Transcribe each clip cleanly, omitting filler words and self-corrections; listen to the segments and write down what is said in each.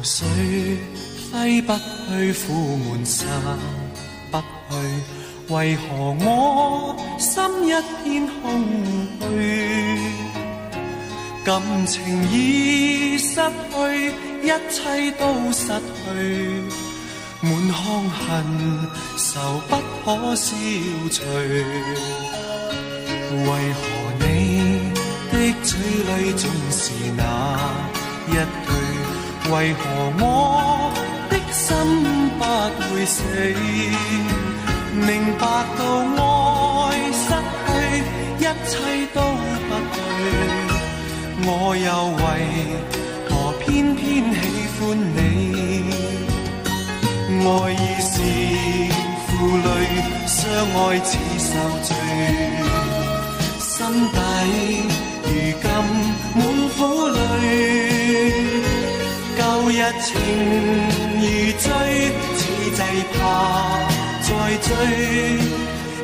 水揮不去，苦悶散不去，為何我心一片空虛？感情已失去，一切都失去，滿腔恨愁不可消除。為何你的嘴裡總是那一句？為何我的心不會死？明白到愛失去，一切都不對，我又為何偏偏喜歡你？愛已是負累，相愛似受罪，心底如今滿苦淚。舊日情如醉，此際怕再追，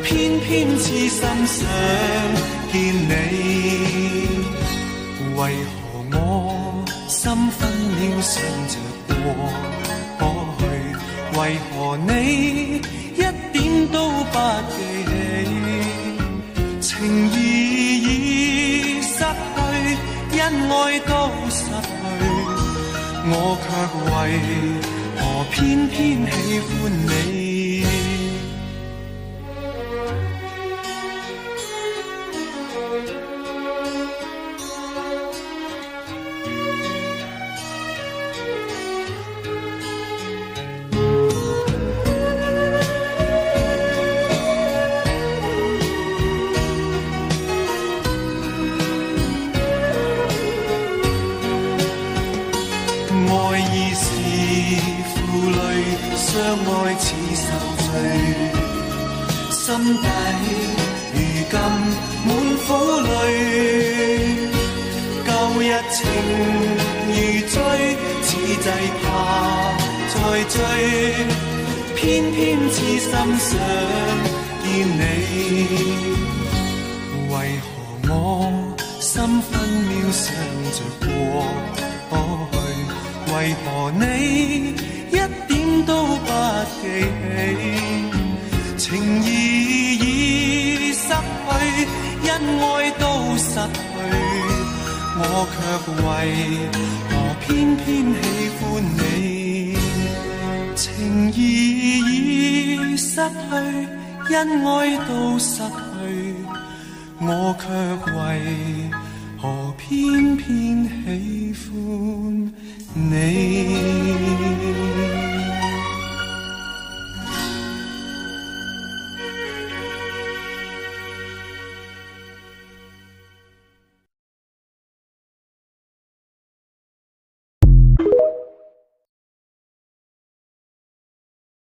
偏偏痴心想見你。為何我心分秒想着過去？為何你一點都不記起？情義已失去，恩愛都失去，我卻為何偏偏喜歡你？相愛似受罪，心底如今滿苦淚。舊日情如醉，此際怕再追，偏偏痴心想見你。為何我心分秒想着過去？為何你一點都不記起？情義已失去，恩愛都失去，我卻為何偏偏喜歡你？情義已失去，恩愛都失去，我卻為何偏偏喜歡你？